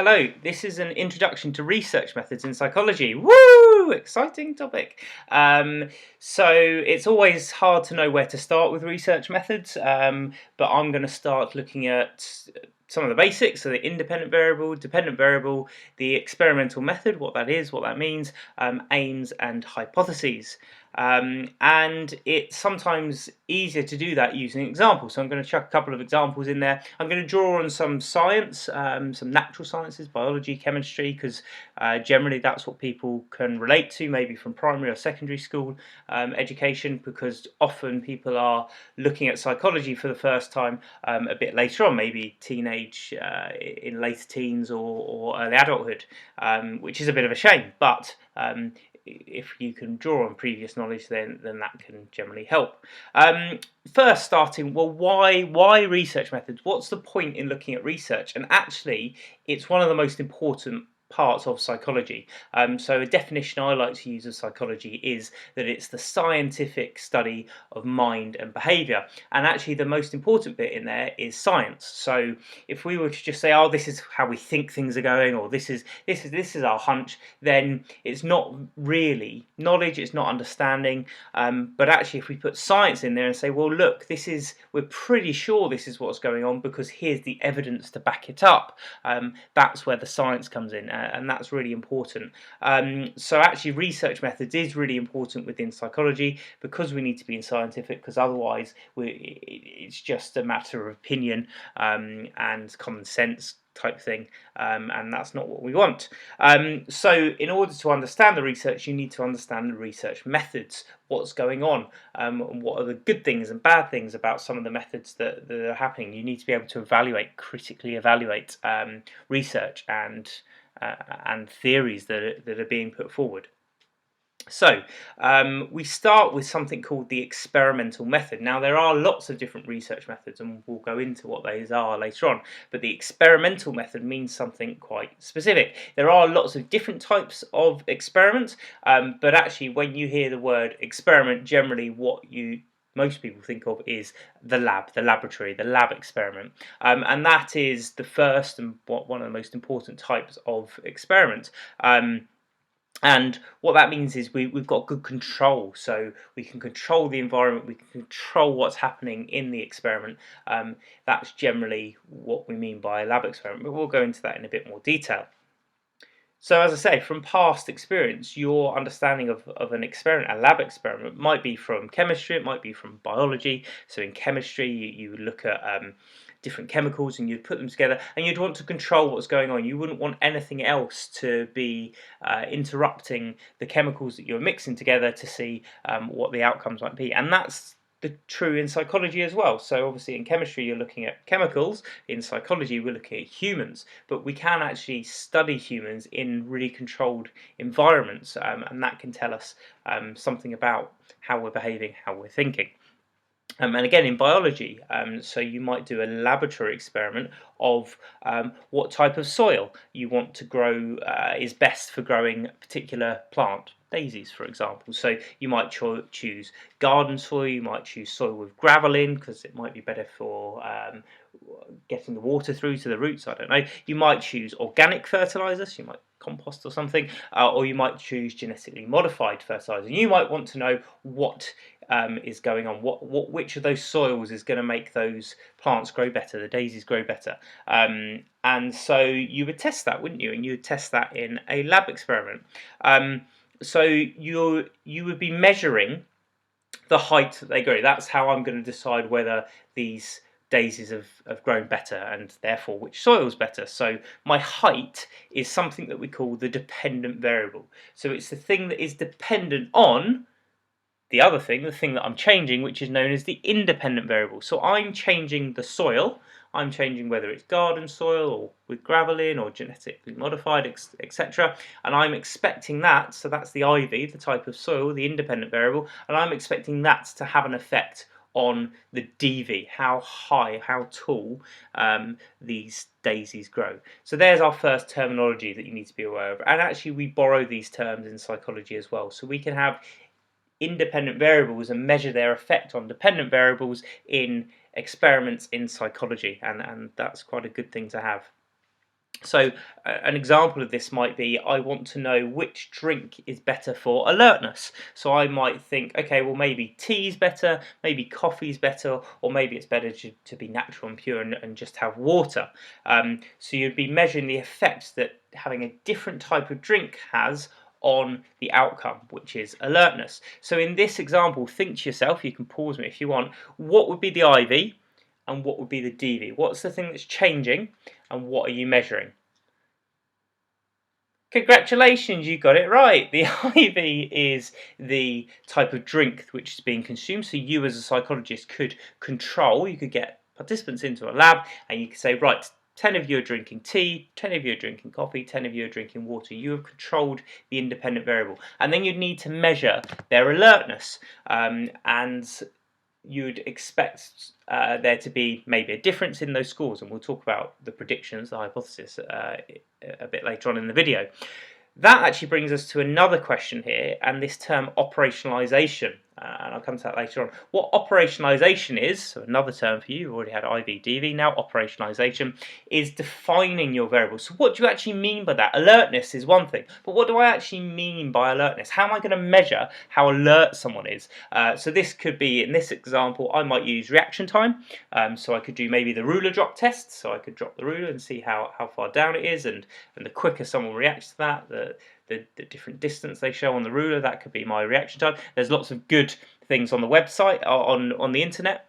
Hello, this is an introduction to research methods in psychology. Woo! Exciting topic. So it's always hard to know where to start with research methods, but I'm going to start looking at some of the basics, so the independent variable, dependent variable, the experimental method, what that is, what that means, aims and hypotheses. And it's sometimes easier to do that using examples. So I'm going to chuck a couple of examples in there. I'm going to draw on some science, some natural sciences, biology, chemistry, because generally that's what people can relate to, maybe from primary or secondary school education, because often people are looking at psychology for the first time a bit later on, maybe teenage, in later teens or early adulthood, which is a bit of a shame, but if you can draw on previous knowledge, then that can generally help. First, starting, well, why research methods? What's the point in looking at research? And actually, it's one of the most important parts of psychology. So a definition I like to use of psychology is that it's the scientific study of mind and behaviour. And actually the most important bit in there is science. So if we were to just say, oh, this is how we think things are going, or this is our hunch, then it's not really knowledge, it's not understanding. But actually if we put science in there and say, well, look, we're pretty sure this is what's going on because here's the evidence to back it up, that's where the science comes in. And that's really important. So actually research methods is really important within psychology because we need to be scientific, because otherwise it's just a matter of opinion and common sense type thing, and that's not what we want. So in order to understand the research, you need to understand the research methods, what's going on, and what are the good things and bad things about some of the methods that are happening. You need to be able to critically evaluate research and theories that are being put forward. So we start with something called the experimental method. Now there are lots of different research methods and we'll go into what those are later on, but the experimental method means something quite specific. There are lots of different types of experiments, but actually when you hear the word experiment, generally what most people think of is the lab, the laboratory, the lab experiment, and that is the first and one of the most important types of experiment. And what that means is we've got good control, so we can control the environment, we can control what's happening in the experiment. That's generally what we mean by a lab experiment, but we'll go into that in a bit more detail. So as I say, from past experience, your understanding of an experiment, a lab experiment, might be from chemistry, it might be from biology. So in chemistry, you look at different chemicals and you'd put them together and you'd want to control what's going on. You wouldn't want anything else to be interrupting the chemicals that you're mixing together to see what the outcomes might be. And that's true in psychology as well. So obviously in chemistry you're looking at chemicals, in psychology we're looking at humans, but we can actually study humans in really controlled environments, and that can tell us something about how we're behaving, how we're thinking. And again in biology, so you might do a laboratory experiment of what type of soil you want to grow is best for growing a particular plant. Daisies, for example. So you might choose garden soil, you might choose soil with gravel in because it might be better for getting the water through to the roots, I don't know. You might choose organic fertilizer, so you might compost or something, or you might choose genetically modified fertilizer. You might want to know what is going on, which of those soils is going to make those plants grow better, the daisies grow better. And so you would test that, wouldn't you? And you would test that in a lab experiment. So you would be measuring the height that they grow. That's how I'm going to decide whether these daisies have grown better and therefore which soil is better. So my height is something that we call the dependent variable. So it's the thing that is dependent on the other thing, the thing that I'm changing, which is known as the independent variable. So I'm changing the soil. I'm changing whether it's garden soil or with gravel in or genetically modified, etc. And I'm expecting that, so that's the IV, the type of soil, the independent variable, and I'm expecting that to have an effect on the DV, how high, how tall these daisies grow. So there's our first terminology that you need to be aware of. And actually we borrow these terms in psychology as well. So we can have independent variables and measure their effect on dependent variables in experiments in psychology, and that's quite a good thing to have. So an example of this might be, I want to know which drink is better for alertness. So I might think, okay, well maybe tea is better, maybe coffee is better, or maybe it's better to be natural and pure and just have water. So you'd be measuring the effects that having a different type of drink has on the outcome, which is alertness. So in this example, think to yourself, you can pause me if you want, what would be the IV and what would be the DV? What's the thing that's changing and what are you measuring? Congratulations, you got it right. The IV is the type of drink which is being consumed. So you as a psychologist could control, you could get participants into a lab and you could say, right, 10 of you are drinking tea, 10 of you are drinking coffee, 10 of you are drinking water. You have controlled the independent variable. And then you'd need to measure their alertness. And you'd expect there to be maybe a difference in those scores, and we'll talk about the predictions, the hypothesis, a bit later on in the video. That actually brings us to another question here, and this term operationalization, and I'll come to that later on. What operationalization is, so another term for you, you've already had IV, DV, now operationalization, is defining your variables. So what do you actually mean by that? Alertness is one thing, but what do I actually mean by alertness? How am I going to measure how alert someone is? So this could be, in this example, I might use reaction time. So I could do maybe the ruler drop test, so I could drop the ruler and see how far down it is, and the quicker someone reacts to that, the different distance they show on the ruler, that could be my reaction time. There's lots of good things on the website, on the internet.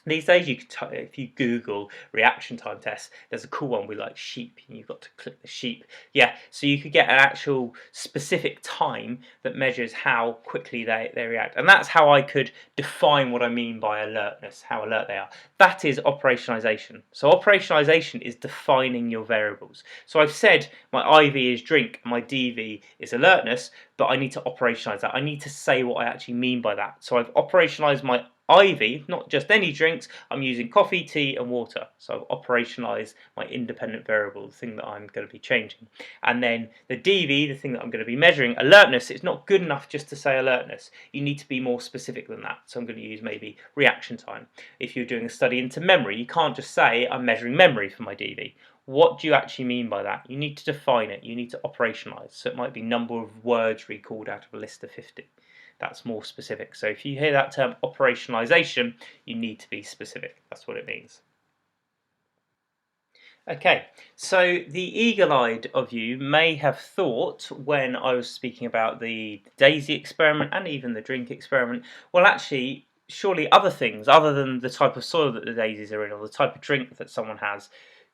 These days, you could if you Google reaction time tests, there's a cool one with like sheep, and you've got to click the sheep. Yeah, so you could get an actual specific time that measures how quickly they react. And that's how I could define what I mean by alertness, how alert they are. That is operationalization. So operationalization is defining your variables. So I've said my IV is drink, my DV is alertness, but I need to operationalize that. I need to say what I actually mean by that. So I've operationalized my IV, not just any drinks, I'm using coffee, tea and water. So I've operationalized my independent variable, the thing that I'm going to be changing. And then the DV, the thing that I'm going to be measuring, alertness, it's not good enough just to say alertness. You need to be more specific than that. So I'm going to use maybe reaction time. If you're doing a study into memory, you can't just say I'm measuring memory for my DV. What do you actually mean by that? You need to define it. You need to operationalize. So it might be number of words recalled out of a list of 50. That's more specific. So if you hear that term operationalization, you need to be specific. That's what it means. Okay, so the eagle-eyed of you may have thought when I was speaking about the daisy experiment and even the drink experiment, well actually, surely other things other than the type of soil that the daisies are in or the type of drink that someone has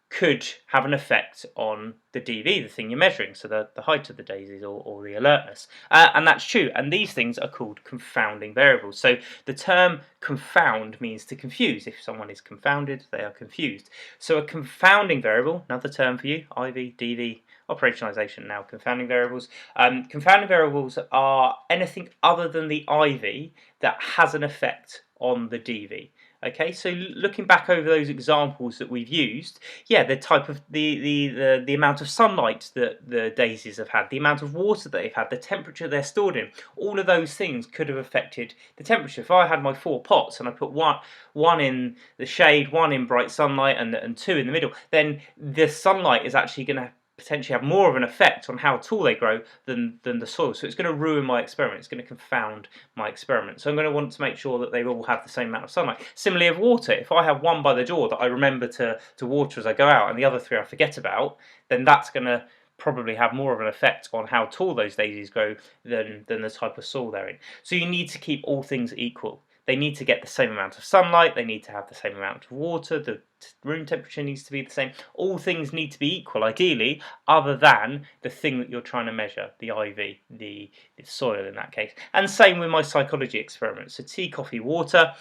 could have an effect on the DV, the thing you're measuring, so the height of the daisies or the alertness. And that's true, and these things are called confounding variables. So the term confound means to confuse. If someone is confounded, they are confused. So a confounding variable, another term for you, IV, DV, operationalization now, confounding variables. Confounding variables are anything other than the IV that has an effect on the DV. Okay, so looking back over those examples that we've used, yeah, the type of the amount of sunlight that the daisies have had, the amount of water that they've had, the temperature they're stored in, all of those things could have affected the temperature. If I had my 4 pots and I put one in the shade, one in bright sunlight, and 2 in the middle, then the sunlight is actually going to potentially have more of an effect on how tall they grow than the soil. So it's going to ruin my experiment. It's going to confound my experiment. So I'm going to want to make sure that they all have the same amount of sunlight. Similarly of water, if I have one by the door that I remember to water as I go out and the other 3 I forget about, then that's going to probably have more of an effect on how tall those daisies grow than the type of soil they're in. So you need to keep all things equal. They need to get the same amount of sunlight, they need to have the same amount of water, the room temperature needs to be the same. All things need to be equal, ideally, other than the thing that you're trying to measure, the IV, the soil in that case. And same with my psychology experiments. So tea, coffee, water.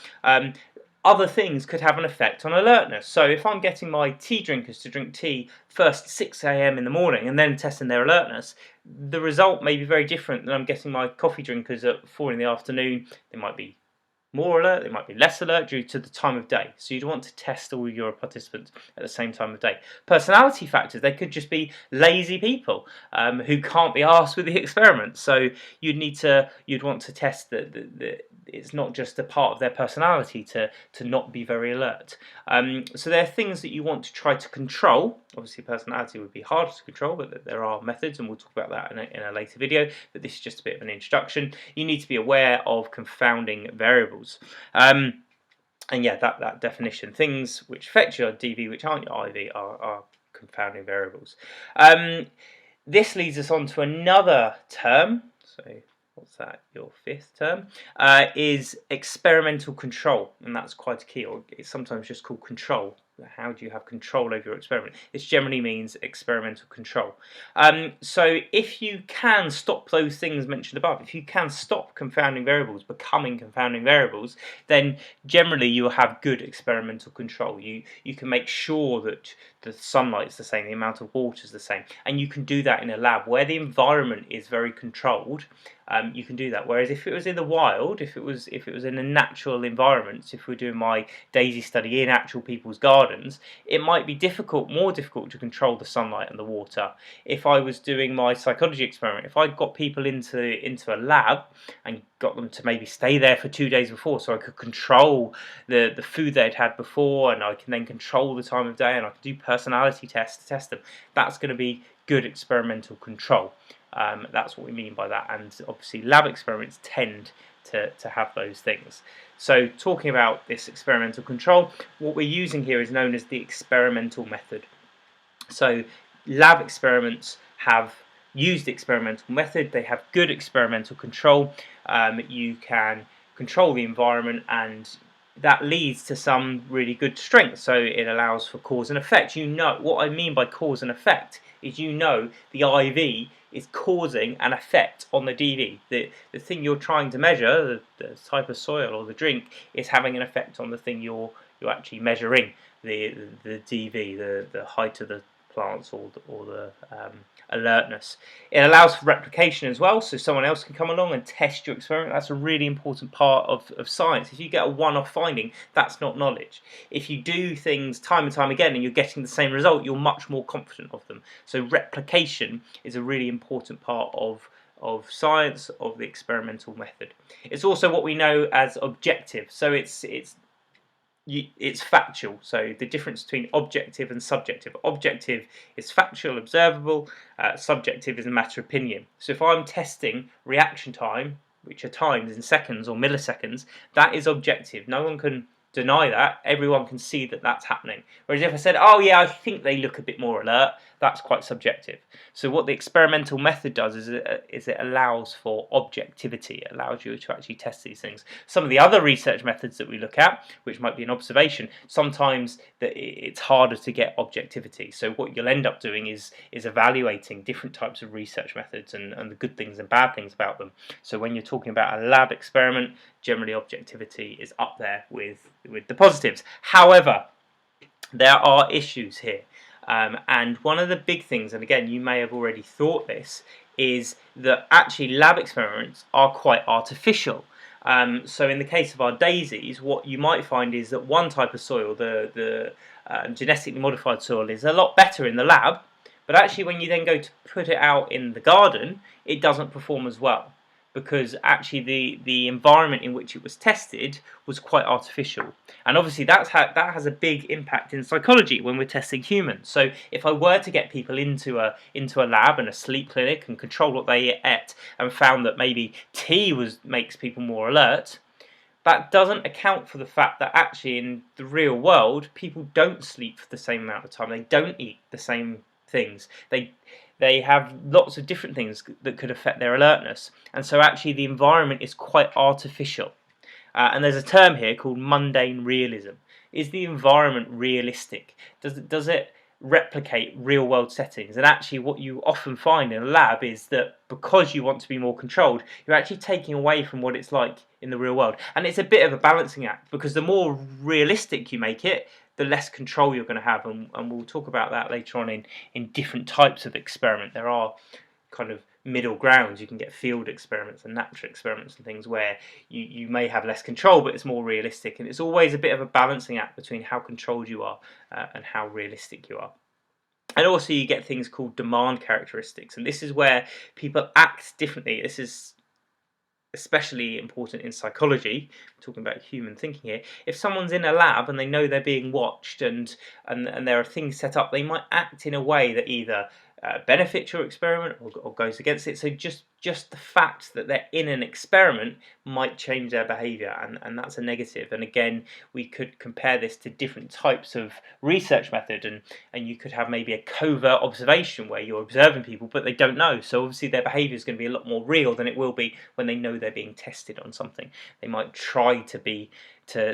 Other things could have an effect on alertness. So if I'm getting my tea drinkers to drink tea first at 6 a.m. in the morning and then testing their alertness, the result may be very different than I'm getting my coffee drinkers at 4 in the afternoon. They might be more alert, they might be less alert due to the time of day. So you'd want to test all your participants at the same time of day. Personality factors, they could just be lazy people who can't be asked with the experiment. So you'd want to test that it's not just a part of their personality to not be very alert. So there are things that you want to try to control. Obviously, personality would be harder to control, but there are methods, and we'll talk about that in a later video. But this is just a bit of an introduction. You need to be aware of confounding variables. And yeah, that definition, things which affect your DV, which aren't your IV, are confounding variables. This leads us on to another term. So what's that? Your fifth term is experimental control, and that's quite a key. Or it's sometimes just called control. How do you have control over your experiment? This generally means experimental control. So if you can stop those things mentioned above, if you can stop confounding variables becoming confounding variables, then generally you will have good experimental control. You can make sure that the sunlight is the same, the amount of water is the same, and you can do that in a lab where the environment is very controlled. You can do that. Whereas if it was in the wild, if it was in a natural environment, if we're doing my daisy study in actual people's gardens, it might be more difficult to control the sunlight and the water. If I was doing my psychology experiment, if I got people into a lab and got them to maybe stay there for 2 days before, so I could control the food they'd had before, and I can then control the time of day, and I can do personality tests to test them, that's going to be good experimental control. That's what we mean by that, and obviously lab experiments tend to have those things. So talking about this experimental control, what we're using here is known as the experimental method. So lab experiments have used the experimental method, they have good experimental control. You can control the environment, and that leads to some really good strengths. So it allows for cause and effect. You know what I mean by cause and effect is, you know, the IV is causing an effect on the DV. The thing you're trying to measure, the type of soil or the drink, is having an effect on the thing you're actually measuring, the DV, the height of the plants or the alertness. It allows for replication as well, so someone else can come along and test your experiment. That's a really important part of science. If you get a one-off finding, that's not knowledge. If you do things time and time again and you're getting the same result, you're much more confident of them. So replication is a really important part of science, of the experimental method. It's also what we know as objective. So it's factual. So the difference between objective and subjective. Objective is factual, observable. Subjective is a matter of opinion. So if I'm testing reaction time, which are times in seconds or milliseconds, that is objective. No one can deny that. Everyone can see that that's happening. Whereas if I said, oh yeah, I think they look a bit more alert, that's quite subjective. So what the experimental method does is it allows for objectivity. It allows you to actually test these things. Some of the other research methods that we look at, which might be an observation, sometimes it's harder to get objectivity. So what you'll end up doing is evaluating different types of research methods and the good things and bad things about them. So when you're talking about a lab experiment, generally objectivity is up there with the positives. However, there are issues here. And one of the big things, and again you may have already thought this, is that actually lab experiments are quite artificial. So in the case of our daisies, what you might find is that one type of soil, the genetically modified soil, is a lot better in the lab, but actually when you then go to put it out in the garden, it doesn't perform as well, because actually the environment in which it was tested was quite artificial. And obviously that has a big impact in psychology when we're testing humans. So if I were to get people into a lab and a sleep clinic and control what they ate and found that maybe tea makes people more alert, that doesn't account for the fact that actually in the real world people don't sleep for the same amount of time. They don't eat the same things. They have lots of different things that could affect their alertness, and so actually the environment is quite artificial. And there's a term here called mundane realism. Is the environment realistic? Does it replicate real world settings? And actually what you often find in a lab is that because you want to be more controlled, you're actually taking away from what it's like in the real world. And it's a bit of a balancing act, because the more realistic you make it, the less control you're going to have, and we'll talk about that later on in different types of experiment. There are kind of middle grounds. You can get field experiments and natural experiments and things where you may have less control, but it's more realistic. And it's always a bit of a balancing act between how controlled you are and how realistic you are. And also you get things called demand characteristics, and this is where people act differently. This is especially important in psychology. We're talking about human thinking here. If someone's in a lab and they know they're being watched and there are things set up, they might act in a way that either benefits your experiment or goes against it. So just the fact that they're in an experiment might change their behaviour, and that's a negative. And again, we could compare this to different types of research method, and you could have maybe a covert observation where you're observing people but they don't know. So obviously their behaviour is going to be a lot more real than it will be when they know they're being tested on something. They might try to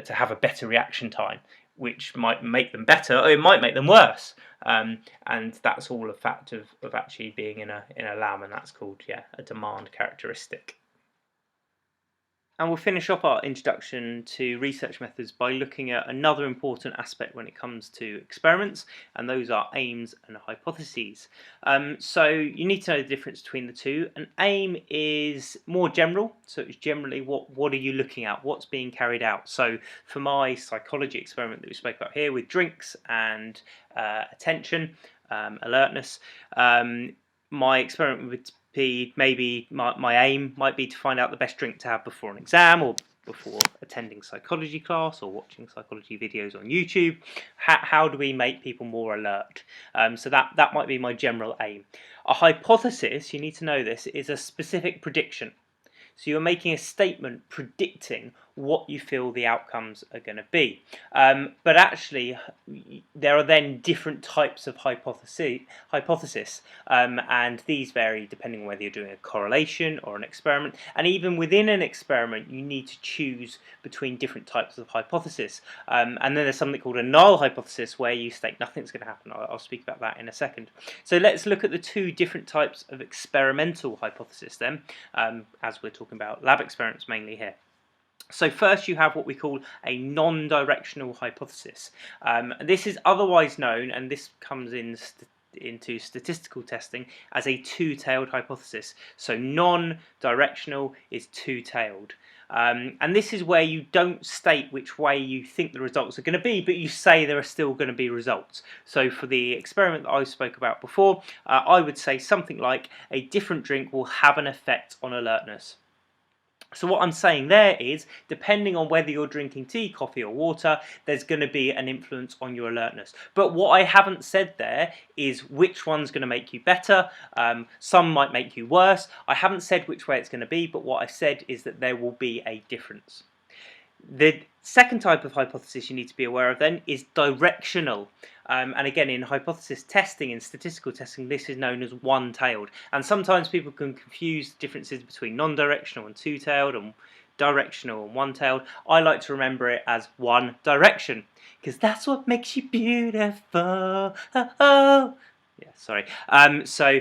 have a better reaction time, which might make them better, or it might make them worse. And that's all a fact of actually being in a lab, and that's called a demand characteristic. And we'll finish off our introduction to research methods by looking at another important aspect when it comes to experiments, and those are aims and hypotheses. So you need to know the difference between the two. An aim is more general, so it's generally what are you looking at, what's being carried out. So for my psychology experiment that we spoke about here with drinks and attention, alertness, my experiment would be maybe my aim might be to find out the best drink to have before an exam or before attending psychology class or watching psychology videos on YouTube. How do we make people more alert? So that might be my general aim. A hypothesis, you need to know this, is a specific prediction. So you're making a statement predicting what you feel the outcomes are going to be. But actually, there are then different types of hypothesis, and these vary depending on whether you're doing a correlation or an experiment. And even within an experiment, you need to choose between different types of hypothesis. And then there's something called a null hypothesis, where you state nothing's going to happen. I'll speak about that in a second. So let's look at the two different types of experimental hypothesis then, as we're talking about lab experiments mainly here. So first you have what we call a non-directional hypothesis. This is otherwise known, and this comes into statistical testing, as a two-tailed hypothesis. So non-directional is two-tailed. And this is where you don't state which way you think the results are going to be, but you say there are still going to be results. So for the experiment that I spoke about before, I would say something like a different drink will have an effect on alertness. So what I'm saying there is, depending on whether you're drinking tea, coffee or water, there's going to be an influence on your alertness. But what I haven't said there is which one's going to make you better. Some might make you worse. I haven't said which way it's going to be, but what I've said is that there will be a difference. The second type of hypothesis you need to be aware of then is directional. And again, in hypothesis testing, in statistical testing, this is known as one-tailed. And sometimes people can confuse differences between non-directional and two-tailed, and directional and one-tailed. I like to remember it as one direction, because that's what makes you beautiful. Oh. Yeah, sorry. So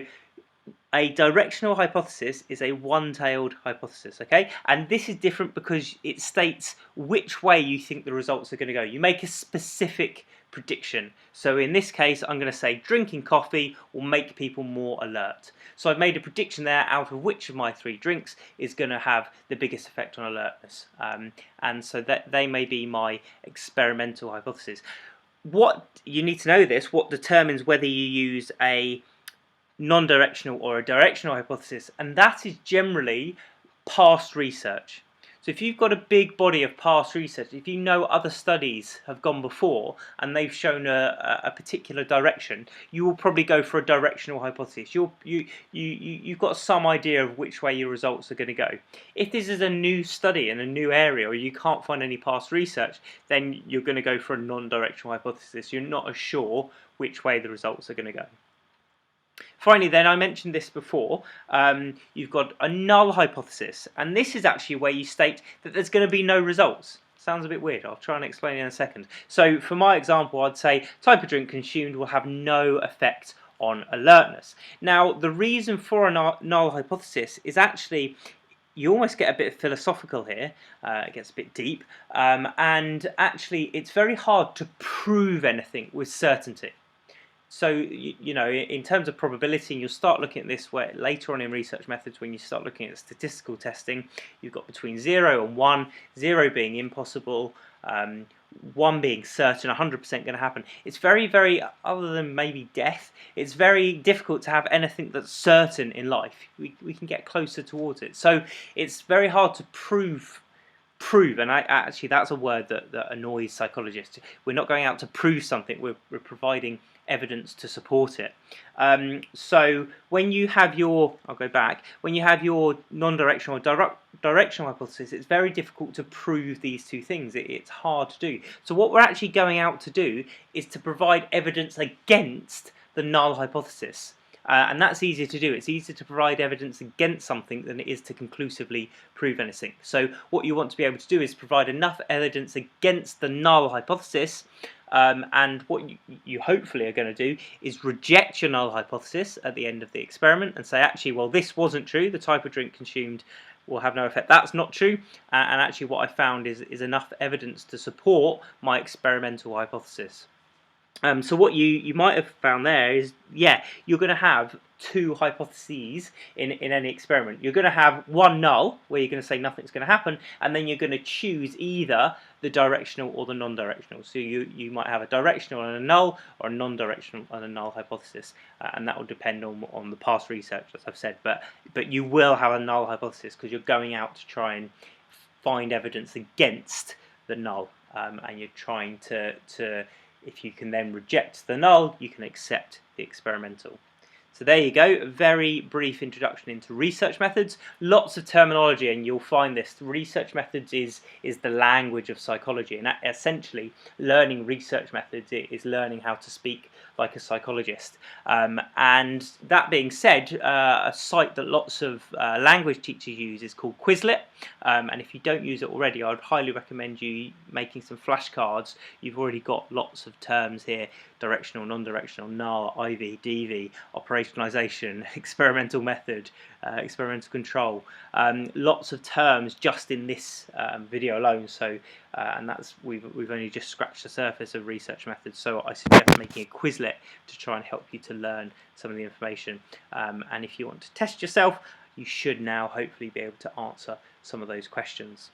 a directional hypothesis is a one-tailed hypothesis, okay? And this is different because it states which way you think the results are going to go. You make a specific prediction. So in this case, I'm going to say drinking coffee will make people more alert. So I've made a prediction there out of which of my three drinks is going to have the biggest effect on alertness. And so that they may be my experimental hypothesis. What you need to know this, what determines whether you use a non-directional or a directional hypothesis, and that is generally past research. So if you've got a big body of past research, if you know other studies have gone before and they've shown a particular direction, you will probably go for a directional hypothesis. You've got some idea of which way your results are going to go. If this is a new study in a new area, or you can't find any past research, then you're going to go for a non-directional hypothesis. You're not as sure which way the results are going to go. Finally then, I mentioned this before, you've got a null hypothesis, and this is actually where you state that there's going to be no results. Sounds a bit weird, I'll try and explain in a second. So for my example, I'd say type of drink consumed will have no effect on alertness. Now the reason for a null hypothesis is actually, you almost get a bit philosophical here, it gets a bit deep, and actually it's very hard to prove anything with certainty. So you know, in terms of probability, you'll start looking at this where later on in research methods, when you start looking at statistical testing, you've got between 0 and 1, 0 being impossible, 1 being certain, 100% going to happen. It's very, very, other than maybe death, it's very difficult to have anything that's certain in life. We can get closer towards it. So it's very hard to prove, and actually that's a word that annoys psychologists. We're not going out to prove something, we're providing evidence to support it. So when you have your, I'll go back, when you have your non-directional or directional hypothesis, it's very difficult to prove these two things. It's hard to do. So what we're actually going out to do is to provide evidence against the null hypothesis. And that's easier to do. It's easier to provide evidence against something than it is to conclusively prove anything. So what you want to be able to do is provide enough evidence against the null hypothesis, and what you hopefully are going to do is reject your null hypothesis at the end of the experiment and say, actually, well, this wasn't true. The type of drink consumed will have no effect. That's not true. And actually what I found is enough evidence to support my experimental hypothesis. So what you might have found there is, yeah, you're going to have two hypotheses in any experiment. You're going to have one null, where you're going to say nothing's going to happen, and then you're going to choose either the directional or the non-directional. So you might have a directional and a null, or a non-directional and a null hypothesis, and that will depend on the past research, as I've said. But you will have a null hypothesis because you're going out to try and find evidence against the null, and you're trying to if you can then reject the null, you can accept the experimental. So there you go, a very brief introduction into research methods. Lots of terminology, and you'll find this. Research methods is the language of psychology, and essentially learning research methods is learning how to speak like a psychologist. And that being said, a site that lots of language teachers use is called Quizlet, and if you don't use it already, I'd highly recommend you making some flashcards. You've already got lots of terms here: directional, non-directional, null, IV, DV, operationalization, experimental method, experimental control. Lots of terms just in this video alone. So, and that's we've only just scratched the surface of research methods. So I suggest making a Quizlet to try and help you to learn some of the information. And if you want to test yourself, you should now hopefully be able to answer some of those questions.